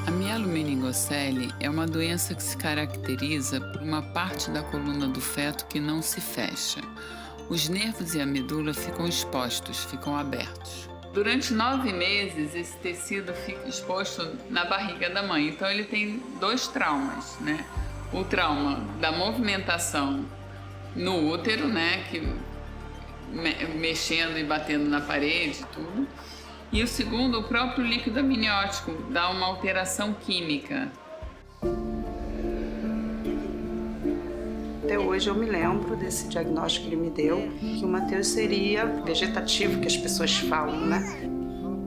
A mielomeningocele é uma doença que se caracteriza por uma parte da coluna do feto que não se fecha. Os nervos e a medula ficam expostos, ficam abertos. Durante 9 meses, esse tecido fica exposto na barriga da mãe. Então, ele tem 2 traumas, né? O trauma da movimentação no útero, né? Que mexendo e batendo na parede e tudo. E o segundo, o próprio líquido amniótico, dá uma alteração química. Até hoje eu me lembro desse diagnóstico que ele me deu, que o Matheus seria vegetativo, que as pessoas falam, né?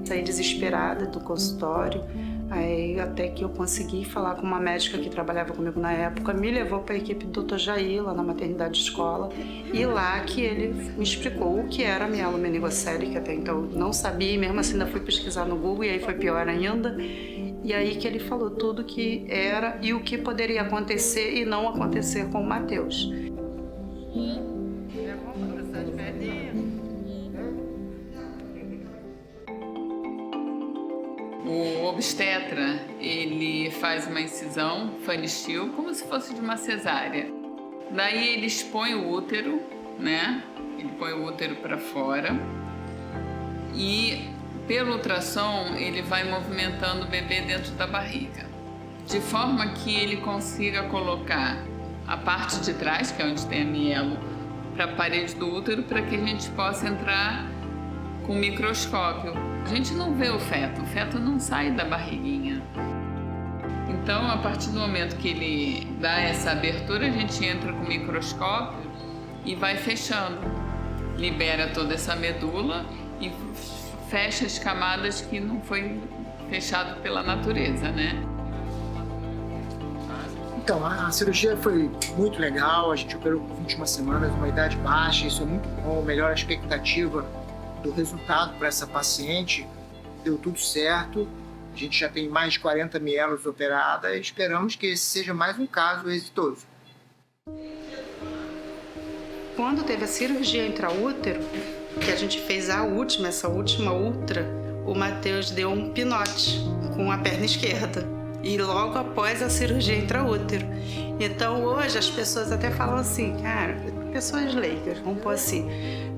Saí desesperada do consultório, aí até que eu consegui falar com uma médica que trabalhava comigo na época, me levou para a equipe do Dr. Jair, lá na maternidade escola, e lá que ele me explicou o que era a mielomeningocele, que até então eu não sabia, e mesmo assim ainda fui pesquisar no Google, e aí foi pior ainda. E aí que ele falou tudo que era e o que poderia acontecer e não acontecer com o Matheus. O obstetra, ele faz uma incisão fanistil, como se fosse de uma cesárea. Daí ele expõe o útero, né? Ele põe o útero para fora e pelo ultrassom ele vai movimentando o bebê dentro da barriga, de forma que ele consiga colocar a parte de trás, que é onde tem a mielo, para a parede do útero, para que a gente possa entrar com o microscópio. A gente não vê o feto não sai da barriguinha. Então, a partir do momento que ele dá essa abertura, a gente entra com o microscópio e vai fechando. Libera toda essa medula e fecha as camadas que não foi fechado pela natureza, né? Então, a cirurgia foi muito legal, a gente operou por 21 semanas, uma idade baixa, isso é muito bom, melhora a expectativa do resultado para essa paciente, deu tudo certo, a gente já tem mais de 40 mielos operadas e esperamos que esse seja mais um caso exitoso. Quando teve a cirurgia intraútero, que a gente fez essa última ultra, o Matheus deu um pinote com a perna esquerda. E logo após a cirurgia intraútero. Então hoje as pessoas até falam assim, cara, pessoas leigas, vamos pôr assim,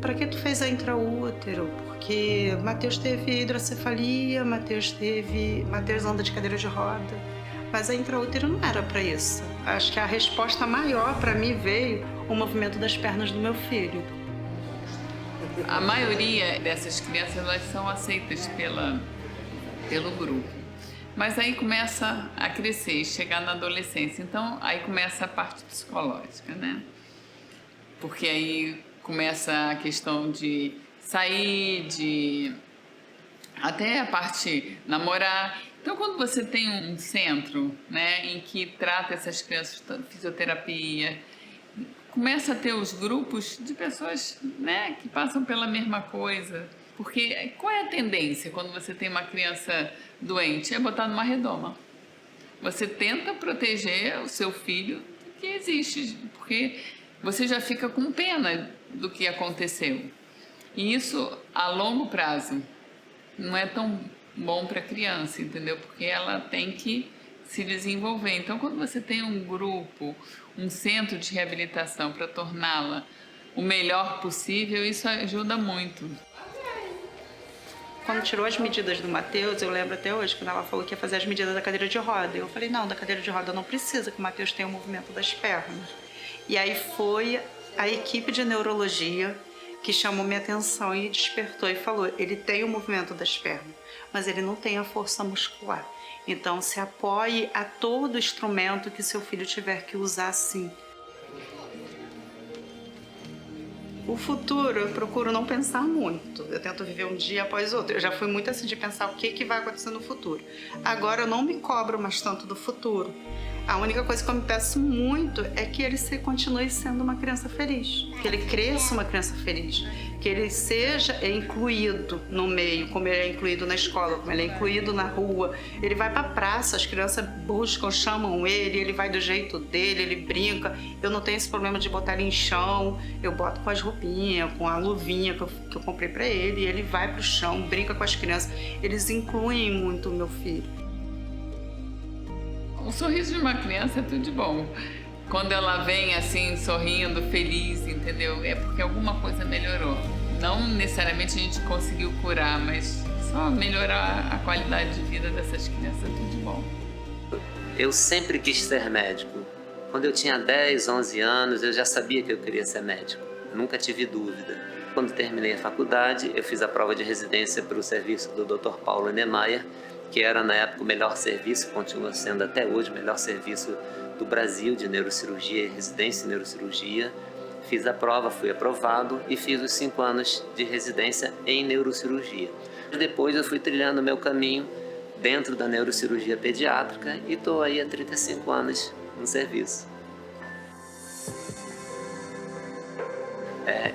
para que tu fez a intraútero? Porque Matheus teve hidrocefalia, Matheus anda de cadeira de roda, mas a intraútero não era para isso. Acho que a resposta maior para mim veio o movimento das pernas do meu filho. A maioria dessas crianças elas são aceitas pelo grupo, mas aí começa a crescer e chegar na adolescência, então aí começa a parte psicológica, né? Porque aí começa a questão de sair, de até a parte namorar. Então, quando você tem um centro, né, em que trata essas crianças, fisioterapia, começa a ter os grupos de pessoas, né, que passam pela mesma coisa. Porque qual é a tendência quando você tem uma criança doente? É botar numa redoma. Você tenta proteger o seu filho do que existe, porque você já fica com pena do que aconteceu. E isso, a longo prazo, não é tão bom para a criança, entendeu? Porque ela tem que se desenvolver. Então, quando você tem um grupo, um centro de reabilitação para torná-la o melhor possível, isso ajuda muito. Quando tirou as medidas do Matheus, eu lembro até hoje, quando ela falou que ia fazer as medidas da cadeira de roda. Eu falei, não, da cadeira de roda não precisa, que o Matheus tem o movimento das pernas. E aí foi a equipe de neurologia que chamou minha atenção e despertou e falou, ele tem o movimento das pernas, mas ele não tem a força muscular. Então, se apoie a todo instrumento que seu filho tiver que usar, sim. O futuro, eu procuro não pensar muito. Eu tento viver um dia após outro. Eu já fui muito assim de pensar o que vai acontecer no futuro. Agora, eu não me cobro mais tanto do futuro. A única coisa que eu me peço muito é que ele continue sendo uma criança feliz. Que ele cresça uma criança feliz. Que ele seja incluído no meio, como ele é incluído na escola, como ele é incluído na rua. Ele vai pra praça, as crianças buscam, chamam ele vai do jeito dele, ele brinca. Eu não tenho esse problema de botar ele em chão. Eu boto com as roupinhas, com a luvinha que eu comprei pra ele. E ele vai pro chão, brinca com as crianças. Eles incluem muito o meu filho. O sorriso de uma criança é tudo de bom. Quando ela vem assim, sorrindo, feliz, entendeu? É porque alguma coisa melhorou. Não necessariamente a gente conseguiu curar, mas só melhorar a qualidade de vida dessas crianças é tudo de bom. Eu sempre quis ser médico. Quando eu tinha 10, 11 anos, eu já sabia que eu queria ser médico. Nunca tive dúvida. Quando terminei a faculdade, eu fiz a prova de residência para o serviço do Dr. Paulo Niemeyer, que era na época o melhor serviço, continua sendo até hoje o melhor serviço do Brasil de neurocirurgia e residência em neurocirurgia. Fiz a prova, fui aprovado e fiz os 5 anos de residência em neurocirurgia. Depois eu fui trilhando o meu caminho dentro da neurocirurgia pediátrica e estou aí há 35 anos no serviço.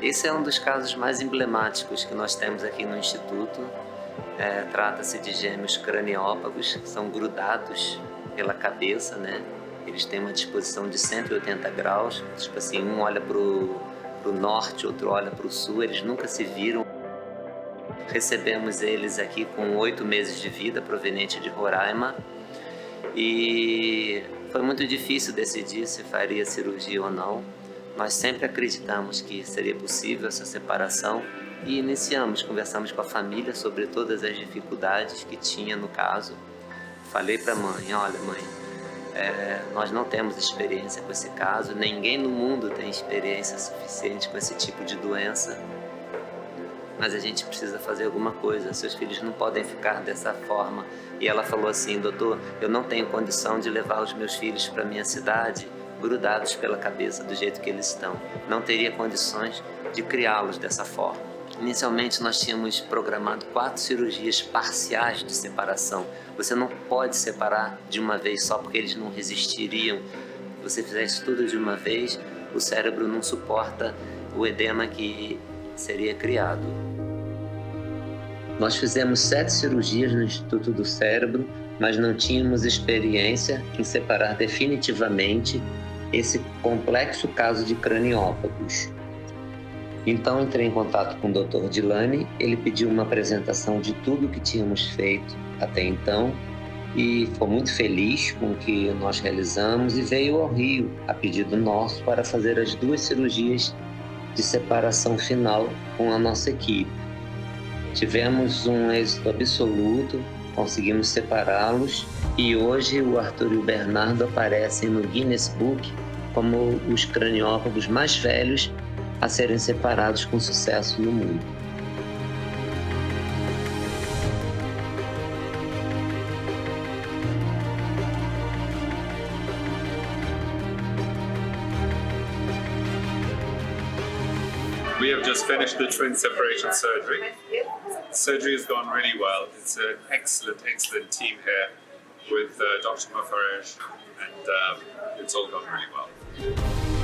Esse é um dos casos mais emblemáticos que nós temos aqui no Instituto. Trata-se de gêmeos craniópagos, que são grudados pela cabeça, né? Eles têm uma disposição de 180 graus, tipo assim, um olha para o norte, outro olha para o sul, eles nunca se viram. Recebemos eles aqui com 8 meses de vida, proveniente de Roraima, e foi muito difícil decidir se faria cirurgia ou não. Nós sempre acreditamos que seria possível essa separação e conversamos com a família sobre todas as dificuldades que tinha no caso. Falei para a mãe, olha mãe, nós não temos experiência com esse caso, ninguém no mundo tem experiência suficiente com esse tipo de doença, mas a gente precisa fazer alguma coisa, seus filhos não podem ficar dessa forma. E ela falou assim, doutor, eu não tenho condição de levar os meus filhos para minha cidade grudados pela cabeça do jeito que eles estão, não teria condições de criá-los dessa forma. Inicialmente nós tínhamos programado 4 cirurgias parciais de separação. Você não pode separar de uma vez só porque eles não resistiriam. Se você fizer isso tudo de uma vez, o cérebro não suporta o edema que seria criado. Nós fizemos 7 cirurgias no Instituto do Cérebro, mas não tínhamos experiência em separar definitivamente esse complexo caso de craniópagos. Então entrei em contato com o Dr. Dilani, ele pediu uma apresentação de tudo o que tínhamos feito até então e foi muito feliz com o que nós realizamos e veio ao Rio, a pedido nosso, para fazer as 2 cirurgias de separação final com a nossa equipe. Tivemos um êxito absoluto, conseguimos separá-los e hoje o Arthur e o Bernardo aparecem no Guinness Book como os craniópagos mais velhos a serem separados com sucesso no mundo. We have just finished the twin separation surgery. Surgery has gone really well. It's an excellent team here with Dr. Mafaraj, and it's all gone really well.